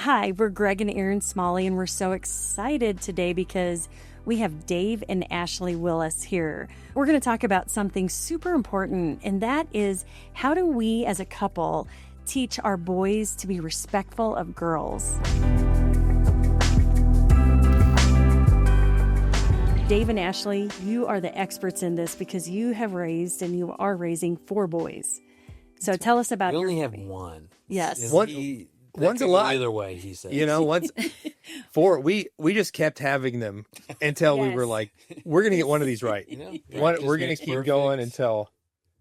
Hi, we're Greg and Erin Smalley, and we're so excited today because we have Dave and Ashley Willis here. We're going to talk about something super important, and that is how do we as a couple teach our boys to be respectful of girls? Dave and Ashley, you are the experts in this because you have raised and you are raising 4 boys. So tell us about We only your have baby. one. Yes. One's a lot. Either way, he says. You know, once 4, we just kept having them until we were like, we're going to get one of these right. We're going to keep going until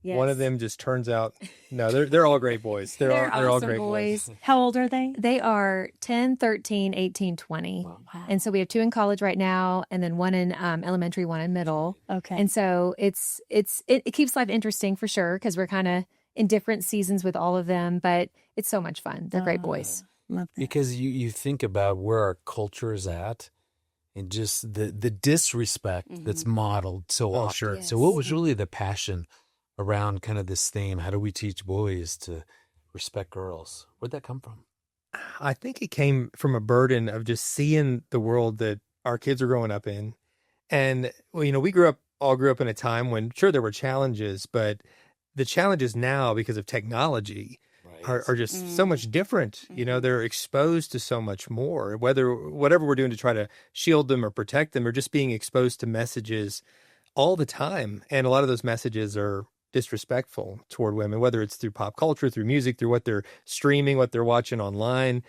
one of them just turns out. No, they're all great boys. They're all great boys. How old are they? They are 10, 13, 18, 20. Wow. And so we have 2 in college right now, and then 1 in elementary, 1 in middle. Okay. And so it keeps life interesting for sure because we're kind of in different seasons with all of them, but it's so much fun. They're great boys. Love that. Because you think about where our culture is at and just the disrespect that's modeled so often. Sure. Yes. So what was really the passion around kind of this theme? How do we teach boys to respect girls? Where'd that come from? I think it came from a burden of just seeing the world that our kids are growing up in. And, well, you know, we all grew up in a time when, sure, there were challenges, but the challenges now, because of technology, are just so much different. You know, they're exposed to so much more, whatever we're doing to try to shield them or protect them, or just being exposed to messages all the time. And a lot of those messages are disrespectful toward women, whether it's through pop culture, through music, through what they're streaming, what they're watching online,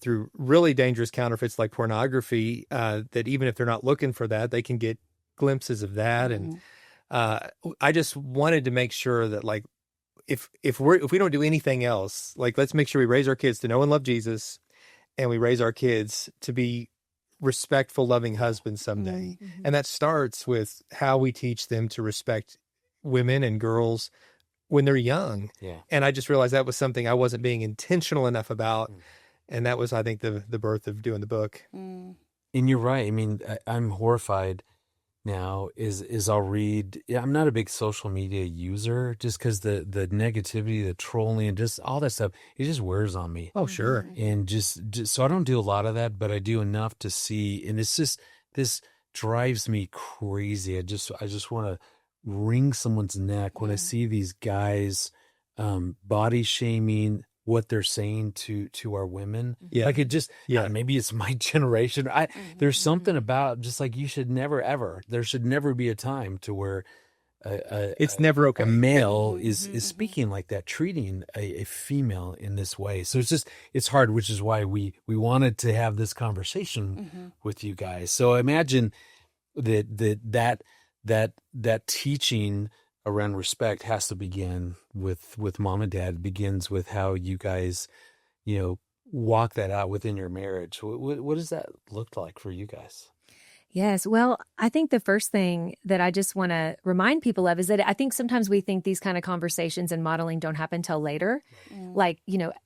through really dangerous counterfeits like pornography, that even if they're not looking for that, they can get glimpses of that. And I just wanted to make sure that, like, if we don't do anything else, like, let's make sure we raise our kids to know and love Jesus, and we raise our kids to be respectful, loving husbands someday. And that starts with how we teach them to respect women and girls when they're young. Yeah. And I just realized that was something I wasn't being intentional enough about. And that was, I think, the birth of doing the book. And you're right. I mean, I'm horrified now is I'll read. I'm not a big social media user just because the negativity, the trolling, and just all that stuff, it just wears on me. Oh, sure. And just so I don't do a lot of that, but I do enough to see, and it's just, this drives me crazy. I just want to wring someone's neck when I see these guys body shaming what they're saying to our women. Yeah. Like, it just, maybe it's my generation. There's something about just like, there should never be a time to where it's never okay. A male is speaking like that, treating a female in this way. So it's hard, which is why we wanted to have this conversation with you guys. So imagine that teaching around respect has to begin with mom and dad. It begins with how you guys, walk that out within your marriage. What does that look like for you guys? Yes. Well, I think the first thing that I just want to remind people of is that I think sometimes we think these kind of conversations and modeling don't happen till later, like,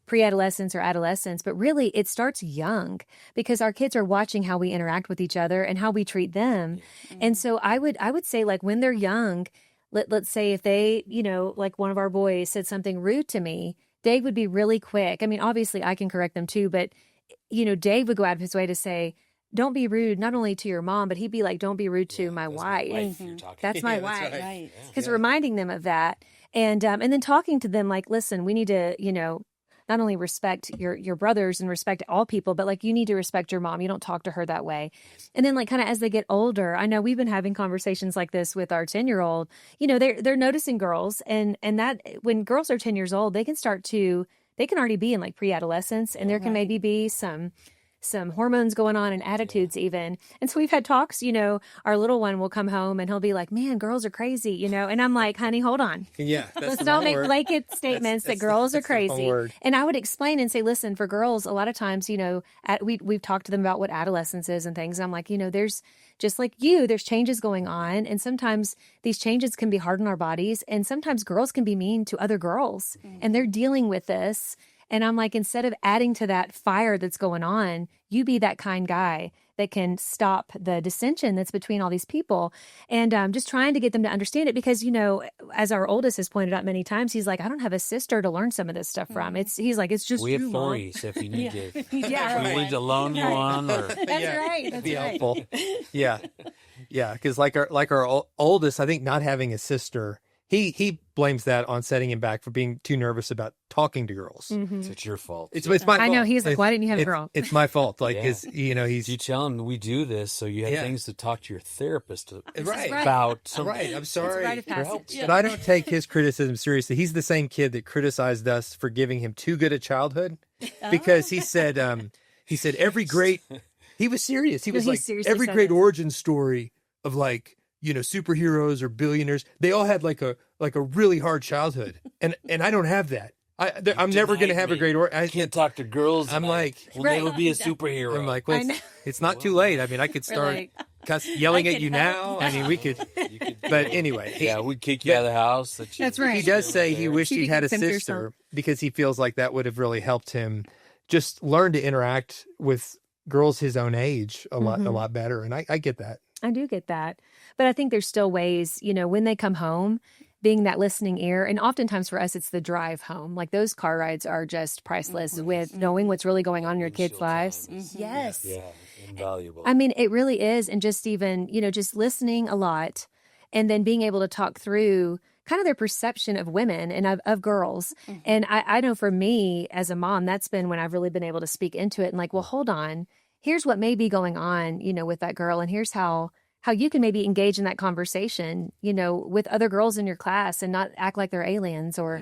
pre-adolescence or adolescence, but really it starts young because our kids are watching how we interact with each other and how we treat them. And so I would say, like, when they're young, let's say if they, like one of our boys said something rude to me, Dave would be really quick. I mean, obviously I can correct them too, but, Dave would go out of his way to say, don't be rude, not only to your mom, but he'd be like, don't be rude to my wife. That's my wife. Right. Because reminding them of that. And then talking to them like, listen, we need to, not only respect your brothers and respect all people, but like, you need to respect your mom. You don't talk to her that way. And then, like, kind of as they get older, I know we've been having conversations like this with our 10-year-old, they're noticing girls, and that when girls are 10 years old, they can already be in like pre-adolescence, and there can maybe be some hormones going on and attitudes even. And so we've had talks, our little one will come home and he'll be like, man, girls are crazy, and I'm like, honey, hold on. Yeah. Let's not make blanket statements that girls are crazy. And I would explain and say, listen, for girls, a lot of times, we've talked to them about what adolescence is and things. I'm like, there's just like there's changes going on. And sometimes these changes can be hard on our bodies. And sometimes girls can be mean to other girls and they're dealing with this. And I'm like, instead of adding to that fire that's going on, you be that kind guy that can stop the dissension that's between all these people. And just trying to get them to understand it because, you know, as our oldest has pointed out many times, he's like, I don't have a sister to learn some of this stuff from. He's like, it's just we have you, Mom. Threes if you need to. Yeah, we need to loan you one. Or... That's right. That's be right. helpful. Yeah. Yeah. Because like our oldest, I think not having a sister, he blames that on setting him back for being too nervous about talking to girls. Mm-hmm. So it's your fault. It's my fault. I know. He's like, why didn't you have a girl? It's my fault. Like, Yeah. he's You tell him we do this, so you have Yeah. things to talk to your therapist right. about. So Right. I'm sorry. It's a rite of for help. passage. But I don't take his criticism seriously. He's the same kid that criticized us for giving him too good a childhood because he said every great. He was serious. He No, was he like seriously every said great this. origin story of like, you know, superheroes or billionaires. They all had like a really hard childhood, and I don't have that. I'm never going to have a great I can't talk to girls. I'm like, we'll Right. never be a superhero. I'm like, well, I know. it's not too late. I mean, I could start yelling I at could you help. now. I mean, we could. You could- But anyway, yeah, we'd kick you out of the house. That's right. he does say he wished You he'd had a can tempt sister yourself. because he feels like that would have really helped him just learn to interact with girls his own age a lot better. And I get that. I do get that. But I think there's still ways, you know, when they come home, being that listening ear. And oftentimes for us, it's the drive home. Like those car rides are just priceless with knowing what's really going on in your kids' Windshield lives. time. Yes. Yeah, invaluable. I mean, it really is. And just even, you know, just listening a lot and then being able to talk through kind of their perception of women and of girls. And I know for me as a mom, that's been when I've really been able to speak into it and like, well, hold on, here's what may be going on, you know, with that girl. And here's how you can maybe engage in that conversation, you know, with other girls in your class and not act like they're aliens or,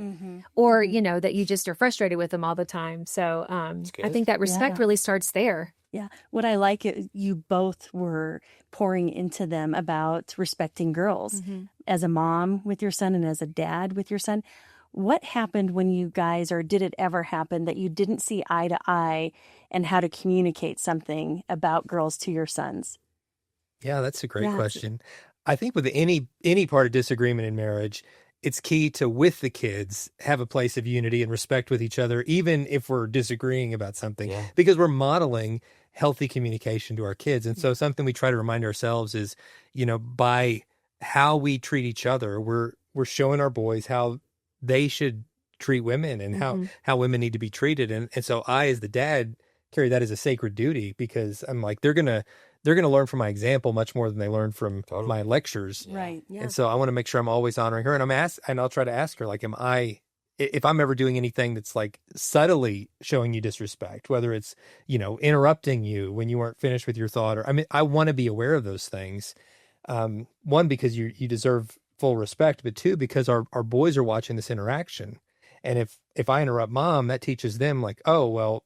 you know, that you just are frustrated with them all the time. So I think that respect really starts there. Yeah. What I like, you both were pouring into them about respecting girls. As a mom with your son and as a dad with your son, what happened when you guys, or did it ever happen that you didn't see eye to eye and how to communicate something about girls to your sons? Yeah, that's a great Yeah. question. I think with any part of disagreement in marriage, it's key to, with the kids, have a place of unity and respect with each other, even if we're disagreeing about something, because we're modeling healthy communication to our kids. And so something we try to remind ourselves is, you know, by how we treat each other, we're showing our boys how they should treat women and how women need to be treated. And so I, as the dad, carry that as a sacred duty because I'm like, they're going to learn from my example much more than they learn from my lectures. Right. Yeah. And so I want to make sure I'm always honoring her. And I'll try to ask her, like, if I'm ever doing anything that's like subtly showing you disrespect, whether it's, you know, interrupting you when you weren't finished with your thought, or, I mean, I want to be aware of those things. One, because you deserve full respect, but two, because our boys are watching this interaction. And if I interrupt mom, that teaches them like, oh, well,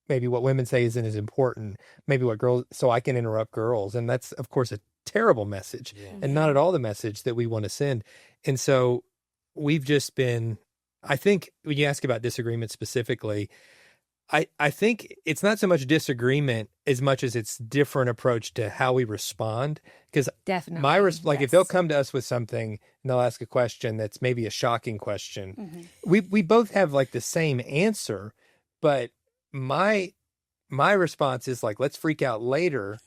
maybe what women say isn't as important. Maybe what girls, so I can interrupt girls. And that's, of course, a terrible message and not at all the message that we want to send. And so we've just been, I think when you ask about disagreement specifically, I think it's not so much disagreement as much as it's different approach to how we respond. Because Definitely. if they'll come to us with something and they'll ask a question that's maybe a shocking question, we both have like the same answer, but my response is like, let's freak out later.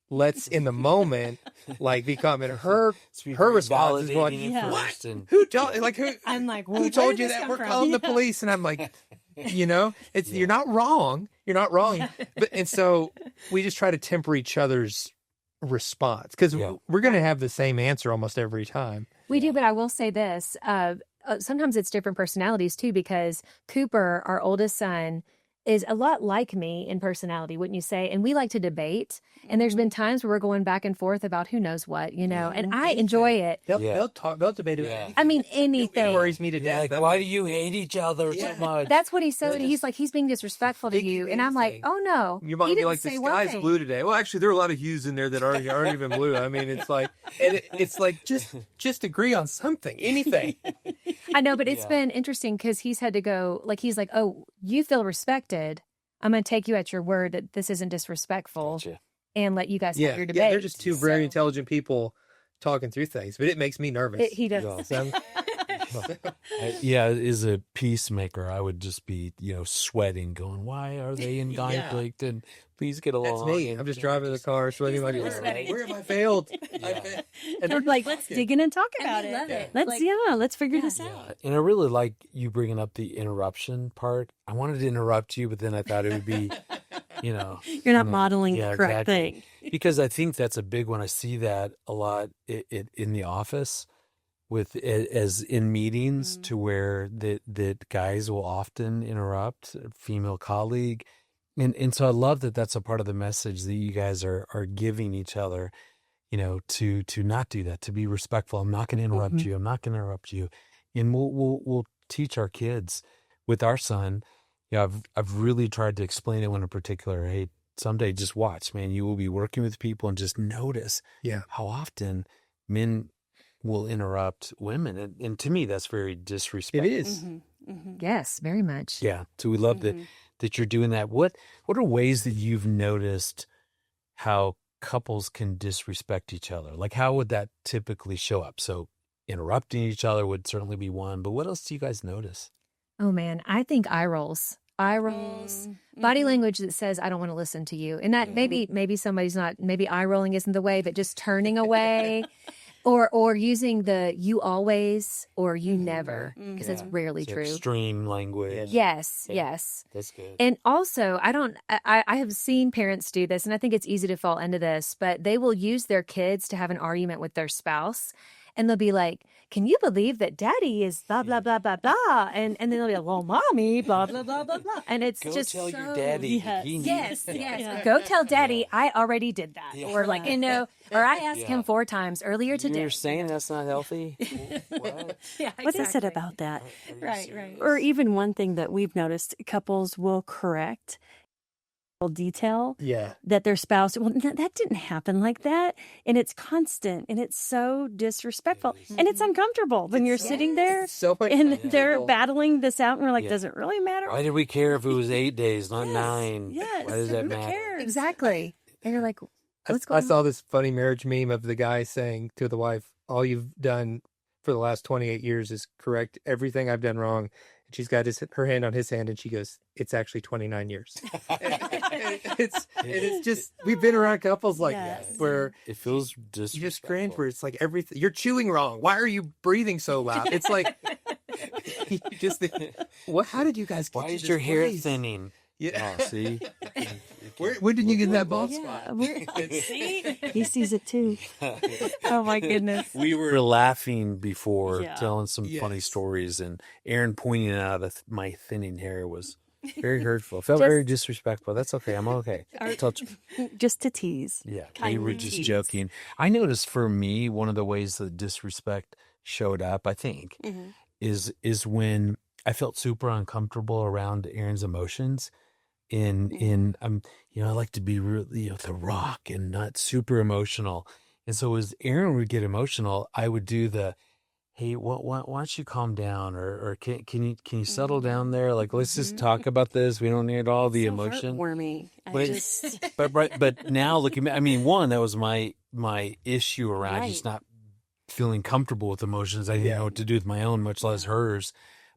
Let's in the moment, like be calm. And her response is going, what? Who told? Like who? I'm like, who told you that? We're calling the police. And I'm like, you know, it's you're not wrong. You're not wrong. But and so we just try to temper each other's response because we're going to have the same answer almost every time. We do, but I will say this. Sometimes it's different personalities too, because Cooper, our oldest son, is a lot like me in personality, wouldn't you say? And we like to debate. And there's been times where we're going back and forth about who knows what, you know, and I enjoy it. They'll talk, they'll debate it. Yeah. I mean, anything. It worries me to death. Like, why do you hate each other so much? That's what he said. He's like, he's being disrespectful to you. And I'm like, oh no. Your mom he would be didn't like, say the one sky's thing. blue today. Well, actually, there are a lot of hues in there that aren't even blue. I mean, it's like, it's like, just agree on something, anything. I know, but it's been interesting because he's had to go, like, he's like, oh, you feel respected. I'm going to take you at your word that this isn't disrespectful and let you guys have your debate. Yeah, they're just two very intelligent people talking through things, but it makes me nervous. He does. So Yeah, as a peacemaker, I would just be, sweating, going, "Why are they in conflict?" And please get along. That's me. I'm just driving the car, sweating like, where have I failed? And they're like, let's dig in and talk about it. love it. Let's figure this out. Yeah, and I really like you bringing up the interruption part. I wanted to interrupt you, but then I thought it would be, You're not modeling the correct exactly. thing. Because I think that's a big one. I see that a lot in the office as in meetings to where that guys will often interrupt a female colleague. And so I love that that's a part of the message that you guys are giving each other, to not do that, to be respectful. I'm not going to interrupt you. I'm not going to interrupt you. And we'll teach our kids with our son. I've really tried to explain it when in particular, hey, someday just watch, man, you will be working with people and just notice how often men will interrupt women. And to me, that's very disrespectful. It is. Yes, very much. Yeah. So we love that you're doing that. What are ways that you've noticed how couples can disrespect each other? Like, how would that typically show up? So interrupting each other would certainly be one, but what else do you guys notice? Oh man, I think eye rolls, body language that says, I don't want to listen to you. And that maybe somebody's not, maybe eye rolling isn't the way, but just turning away or using the you always or you never, because that's rarely true. Extreme language. Yes. That's good. And also, I have seen parents do this, and I think it's easy to fall into this, but they will use their kids to have an argument with their spouse. And they'll be like, can you believe that daddy is blah, blah, blah, blah, blah. And then they'll be like, well, mommy, blah, blah, blah, blah, blah. And it's Go just tell so... your daddy. Yes. Go tell daddy, I already did that. Yeah. Or like, or I asked him 4 times earlier today. You're saying that's not healthy? What? What is it about that? Right. Or even one thing that we've noticed, couples will correct detail that their spouse, well, that didn't happen like that. And it's constant and it's so disrespectful and it's uncomfortable when you're sitting there and they're battling this out and we're like, does it really matter? Why did we care if it was 8 days, not 9? Yes. Why does that Who matter? cares? Exactly. And you're like, what's going I on? saw this funny marriage meme of the guy saying to the wife, all you've done for the last 28 years is correct everything I've done wrong. And she's got her hand on his hand and she goes, it's actually 29 years. it's just, we've been around couples like that where it feels you just cringe where it's like everything, you're chewing wrong. Why are you breathing so loud? It's like, you just think, how did you guys get Why to is this your hair place? thinning? Yeah. Oh, see? When did you get that bald spot? See? He sees it too. Oh my goodness. We were laughing before, Yeah. telling some funny stories, and Erin pointing out my thinning hair was very hurtful. Felt very disrespectful. That's okay. I'm okay. Just to tease. Yeah, we Kindly were just tease. joking. I noticed for me, one of the ways that disrespect showed up, I think, is when I felt super uncomfortable around Erin's emotions. I like to be really, the rock and not super emotional. And so as Erin would get emotional, I would do the, hey, why don't you calm down, or can you settle down there? Like, let's just talk about this. We don't need all the emotion. Heartwarming. But now looking at, one, that was my issue around just not feeling comfortable with emotions. I didn't know what to do with my own, much less hers.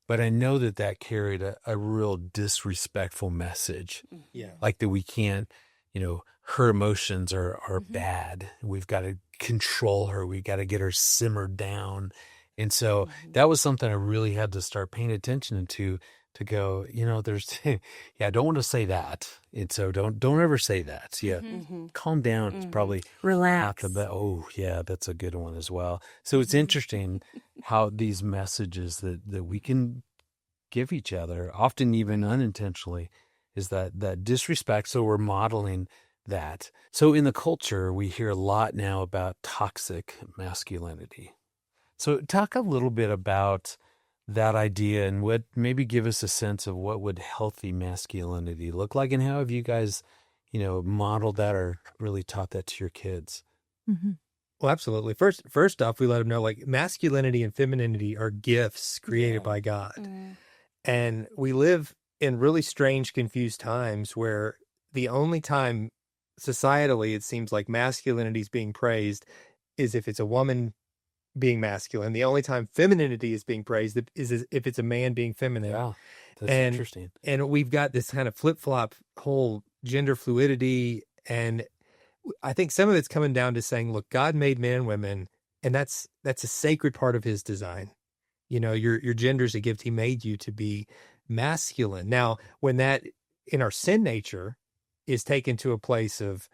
But I know that carried a real disrespectful message. Yeah. Like that we can't, her emotions are bad. We've got to control her. We got to get her simmered down. And so that was something I really had to start paying attention to go, there's, I don't want to say that. And so don't ever say that. So calm down. It's probably relax. Oh yeah, that's a good one as well. So it's interesting how these messages that we can give each other, often even unintentionally, is that disrespect. So we're modeling that. So in the culture, we hear a lot now about toxic masculinity. So talk a little bit about that idea and maybe give us a sense of what would healthy masculinity look like, and how have you guys, modeled that or really taught that to your kids? Well, absolutely. First off, we let them know like masculinity and femininity are gifts created by God. And we live in really strange, confused times where the only time societally it seems like masculinity is being praised is if it's a woman being masculine. The only time femininity is being praised is if it's a man being feminine. Yeah, that's And interesting. And we've got this kind of flip-flop whole gender fluidity. And I think some of it's coming down to saying, look, God made men and women, and that's a sacred part of his design. You know, your gender's a gift. He made you to be masculine. Now, when that in our sin nature is taken to a place of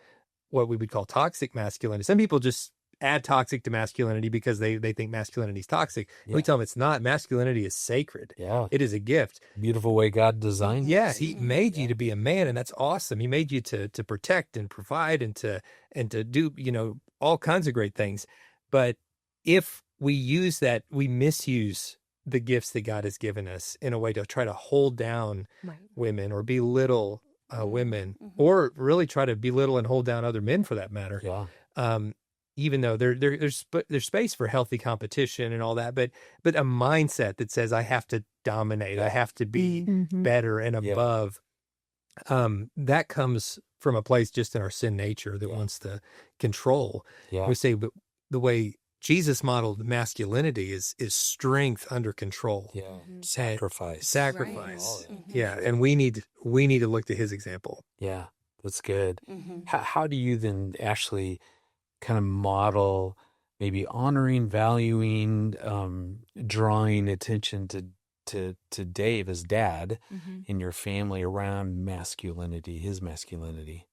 what we would call toxic masculinity, some people just add toxic to masculinity because they think masculinity is toxic. Yeah. We tell them it's not. Masculinity is sacred. Yeah. It is a gift. Beautiful way God designed it. Yeah, he made you to be a man, and that's awesome. He made you to protect and provide and to do, you know, all kinds of great things. But if we use that, we misuse the gifts that God has given us in a way to try to hold down women or belittle women, or really try to belittle and hold down other men for that matter. Yeah. Even though there's space for healthy competition and all that, but a mindset that says I have to dominate, I have to be better and above, that comes from a place just in our sin nature that wants to control. Yeah. We say, but the way Jesus modeled masculinity is strength under control. Yeah. Sacrifice. Right. Yeah. And we need to look to his example. Yeah. That's good. How do you then actually kind of model maybe honoring, valuing, drawing attention to Dave as dad in your family around masculinity, his masculinity?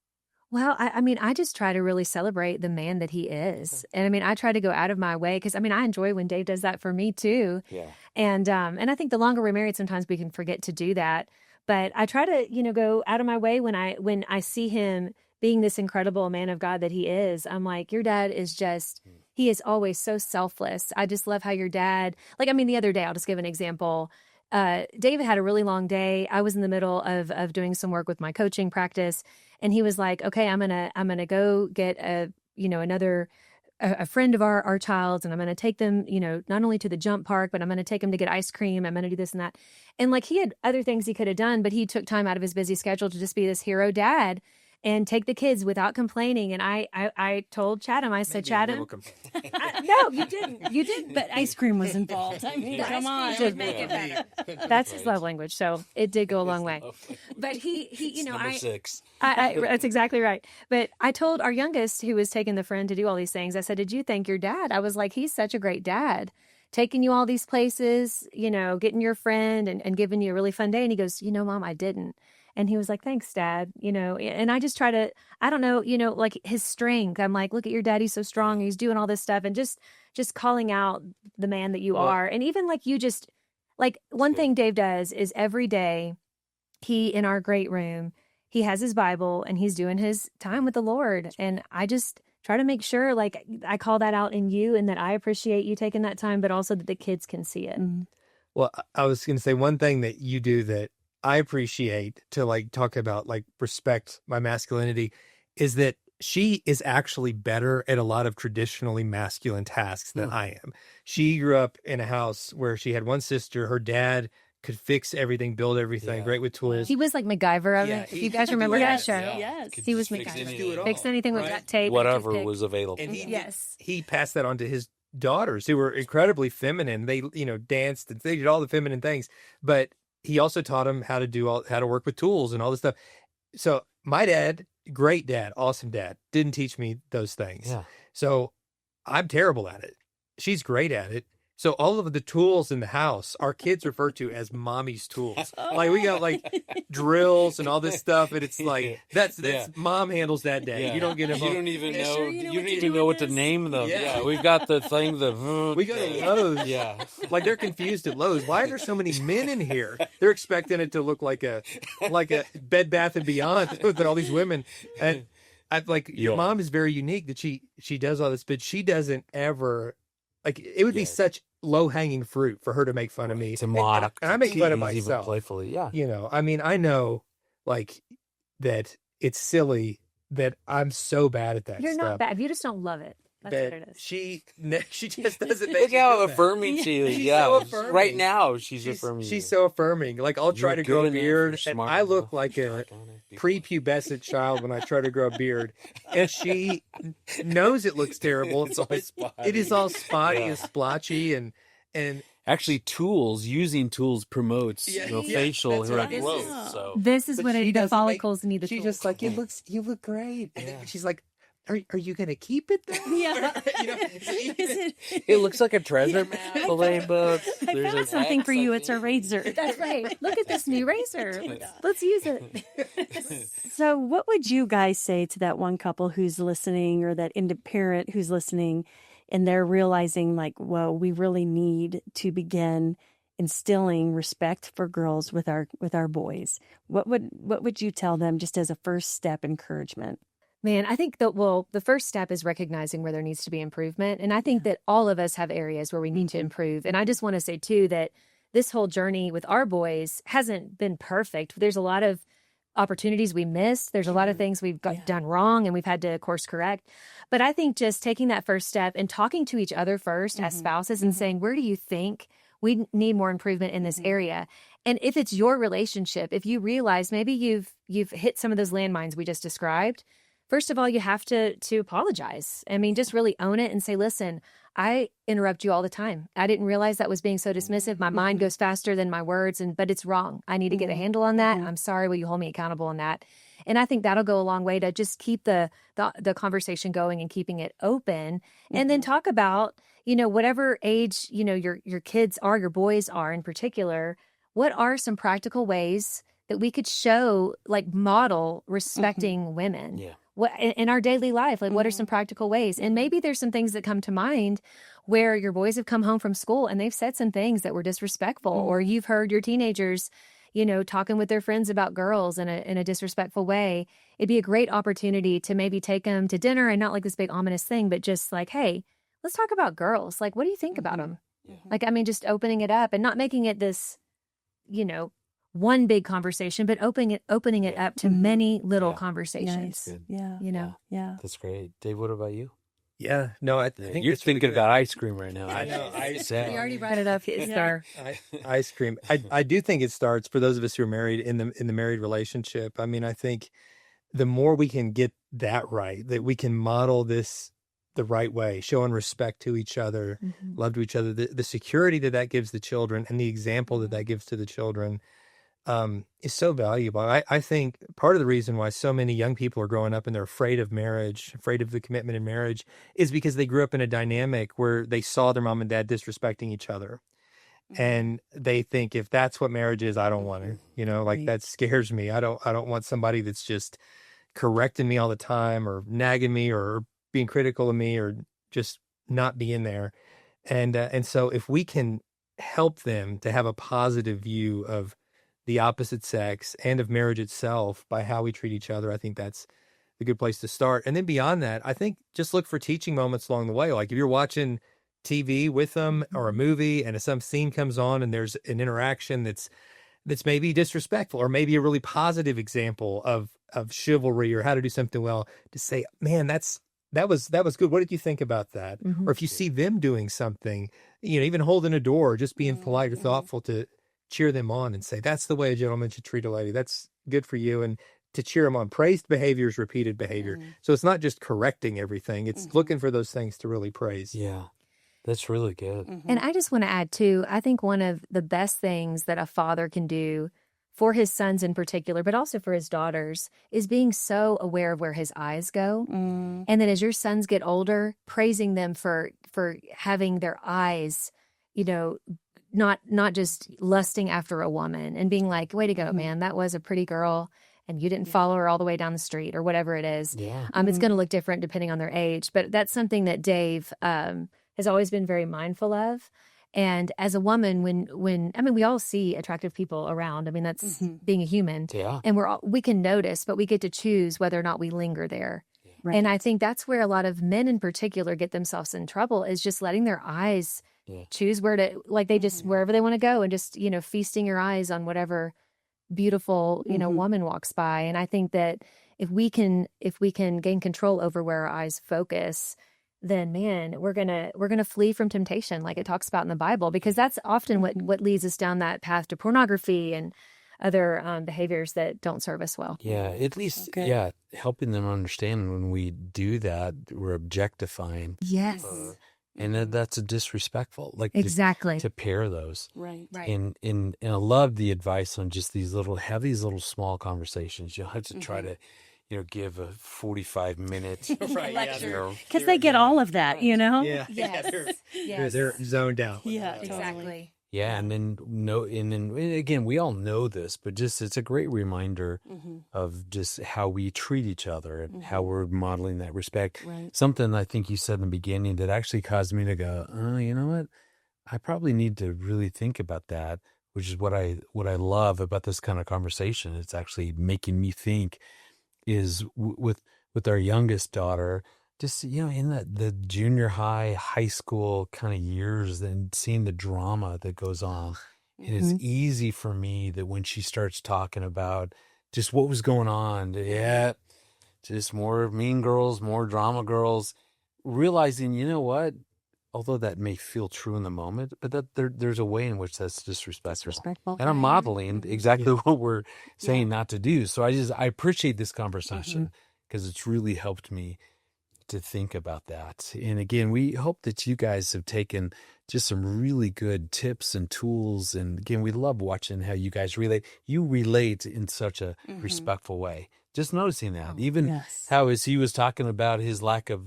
Well, I mean, I just try to really celebrate the man that he is. And I mean, I try to go out of my way because I mean, I enjoy when Dave does that for me too. Yeah. And I think the longer we're married, sometimes we can forget to do that. But I try to, you know, go out of my way when I see him being this incredible man of God that he is. I'm like, your dad is just, he is always so selfless. I just love how your dad, like, I mean, the other day, I'll just give an example. David had a really long day. I was in the middle of doing some work with my coaching practice, and he was like, okay, I'm gonna go get a friend of our child's, and I'm going to take them, you know, not only to the jump park, but I'm going to take them to get ice cream. I'm going to do this and that. And like, he had other things he could have done, but he took time out of his busy schedule to just be this hero dad and take the kids without complaining. And I told Chatham, I said, Chatham, no, you didn't. But ice cream was involved. I mean, come on. Would make it better. That's his love language. So it did go a long way. But he you know, number 6. that's exactly right. But I told our youngest, who was taking the friend to do all these things, I said, did you thank your dad? I was like, he's such a great dad, taking you all these places, you know, getting your friend and giving you a really fun day. And he goes, you know, Mom, I didn't. And he was like, thanks, Dad. You know, and I just try to, I don't know, you know, like his strength. I'm like, look at your dad. He's so strong. He's doing all this stuff. And just calling out the man that you are. And even like you just, like one thing Dave does is every day he, in our great room, he has his Bible and he's doing his time with the Lord. And I just try to make sure, like, I call that out in you and that I appreciate you taking that time, but also that the kids can see it. Well, I was going to say one thing that you do that I appreciate to like talk about, like respect my masculinity, is that she is actually better at a lot of traditionally masculine tasks than I am. She grew up in a house where she had one sister. Her dad could fix everything, build everything, great with tools. He was like MacGyver of it. If you guys remember that show. Yes. He was MacGyver. Fix anything with that tape. Whatever was available. And he passed that on to his daughters, who were incredibly feminine. They, you know, danced and they did all the feminine things, but he also taught them how to work with tools and all this stuff. So my dad, great dad, awesome dad, didn't teach me those things. Yeah. So I'm terrible at it. She's great at it. So all of the tools in the house, our kids refer to as mommy's tools. Like we got like drills and all this stuff, and it's like that's mom handles that day. Yeah. You don't get involved. You don't even know. Sure You know don't what to even do know with what to this? name them. Yeah. Yeah, we've got the thing. We go to Lowe's. Yeah, Like they're confused at Lowe's. Why are there so many men in here? They're expecting it to look like a Bed Bath and Beyond with all these women. And I like your mom is very unique that she does all this, but she doesn't ever like it would be such low hanging fruit for her to make fun of me. to mock. And I make fun of even myself. playfully. Yeah, You know, I mean, I know like that it's silly that I'm so bad at that You're stuff. not bad. You just don't love it. That's what it is. she just doesn't make Look me how feel bad. affirming she is. She's Yeah, so affirming. right now she's affirming. She's you. so affirming. Like I'll try You're to grow a good enough, beard, you're and smart I look enough. like a prepubescent child when I try to grow a beard, and she knows it looks terrible. It's always spotty. It is all spotty Yeah. and splotchy, and Actually, using tools promotes Yeah, facial that's right. growth. So This is But what she the doesn't follicles need. she's just like, you look great. And then Yeah. she's like, are you gonna keep it then? Yeah. You know, so you- it looks like a treasure map, Elaine, but I there's found an something X, for I you. It's a think. razor. That's right. Look at this new razor. Let's use it. So, what would you guys say to that one couple who's listening, or that parent who's listening, and they're realizing, like, whoa, we really need to begin instilling respect for girls with our boys? What would you tell them, just as a first step encouragement? Man, I think the first step is recognizing where there needs to be improvement. And I think that all of us have areas where we need to improve. And I just want to say, too, that this whole journey with our boys hasn't been perfect. There's a lot of opportunities we missed. There's a lot of things we've done wrong, and we've had to course correct. But I think just taking that first step and talking to each other first as spouses and saying, where do you think we need more improvement in this area? And if it's your relationship, if you realize maybe you've hit some of those landmines we just described, first of all, you have to apologize. I mean, just really own it and say, listen, I interrupt you all the time. I didn't realize that was being so dismissive. My mind goes faster than my words, but it's wrong. I need to get a handle on that. I'm sorry. Will you hold me accountable on that? And I think that'll go a long way to just keep the conversation going and keeping it open. And then talk about, whatever age, your kids are, your boys are in particular, what are some practical ways that we could show, like, model respecting women? Yeah. What in our daily life, like, what are some practical ways? And maybe there's some things that come to mind where your boys have come home from school and they've said some things that were disrespectful, or you've heard your teenagers, talking with their friends about girls in a disrespectful way. It'd be a great opportunity to maybe take them to dinner, and not like this big ominous thing, but just like, hey, let's talk about girls. Like, what do you think about them? Like, I mean, just opening it up and not making it this, one big conversation, but opening it up to many little conversations. Yeah. Yeah. That's great. Dave, what about you? yeah, no, I think You're it's really thinking good. about ice cream right now. I know, Sad. You already brought it up. It's our Ice cream. I do think it starts for those of us who are married in the married relationship. I mean, I think the more we can get that right, that we can model this the right way, showing respect to each other, love to each other, the security that gives the children, and the example that gives to the children, is so valuable. I think part of the reason why so many young people are growing up and they're afraid of marriage, afraid of the commitment in marriage, is because they grew up in a dynamic where they saw their mom and dad disrespecting each other. And they think, if that's what marriage is, I don't want it. That scares me. I don't want somebody that's just correcting me all the time, or nagging me, or being critical of me, or just not being there. And so if we can help them to have a positive view of the opposite sex and of marriage itself by how we treat each other, I think that's a good place to start. And then beyond that, I think just look for teaching moments along the way. Like if you're watching TV with them or a movie and some scene comes on and there's an interaction that's maybe disrespectful, or maybe a really positive example of chivalry or how to do something well, to say, man, that was good. What did you think about that? Or if you see them doing something, even holding a door, just being polite or thoughtful, to cheer them on and say, that's the way a gentleman should treat a lady. That's good for you. And to cheer them on. Praised behavior is repeated behavior. So it's not just correcting everything. It's looking for those things to really praise. Yeah, that's really good. And I just want to add, too, I think one of the best things that a father can do for his sons in particular, but also for his daughters, is being so aware of where his eyes go. And then as your sons get older, praising them for having their eyes, not just lusting after a woman, and being like, way to go, man, that was a pretty girl, and you didn't follow her all the way down the street, or whatever it is. Yeah. It's going to look different depending on their age, but that's something that Dave has always been very mindful of. And as a woman, when we all see attractive people around. I mean, that's being a human. Yeah. And we can notice, but we get to choose whether or not we linger there. Right. And I think that's where a lot of men in particular get themselves in trouble, is just letting their eyes choose where to, like, they just, wherever they want to go, and just, feasting your eyes on whatever beautiful, woman walks by. And I think that if we can gain control over where our eyes focus, then man, we're gonna flee from temptation, like it talks about in the Bible, because that's often what leads us down that path to pornography and other behaviors that don't serve us well. Yeah, at least, yeah, helping them understand when we do that, we're objectifying. Yes. And that's a disrespectful, like exactly to pair those. Right. And I love the advice on just have these little small conversations. You don't have to try to, give a 45-minute lecture. Because they get all of that, Yeah. Yes. They're zoned out. Yeah, exactly. Yeah, and then again, we all know this, but just it's a great reminder of just how we treat each other and how we're modeling that respect. Right. Something I think you said in the beginning that actually caused me to go, oh, you know what? I probably need to really think about that, which is what I love about this kind of conversation. It's actually making me think is with our youngest daughter, just, in the junior high school kind of years and seeing the drama that goes on. It is easy for me that when she starts talking about just what was going on, just more mean girls, more drama girls, realizing, you know what, although that may feel true in the moment, but that there's a way in which that's disrespectful. And I'm modeling exactly what we're saying not to do. So I appreciate this conversation because it's really helped me to think about that. And again, we hope that you guys have taken just some really good tips and tools. And again, we love watching how you guys relate. You relate in such a respectful way. Just noticing that. Even how as he was talking about his lack of,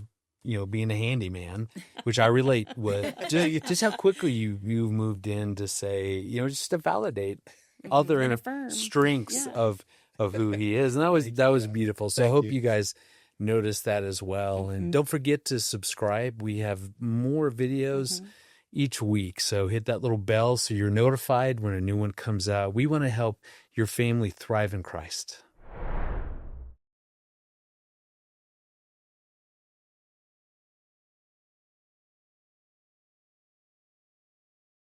being a handyman, which I relate with, just how quickly you've moved in to say, just to validate other strengths of who he is. And that was beautiful. So I hope you guys notice that as well. And don't forget to subscribe. We have more videos each week. So hit that little bell so you're notified when a new one comes out. We want to help your family thrive in Christ.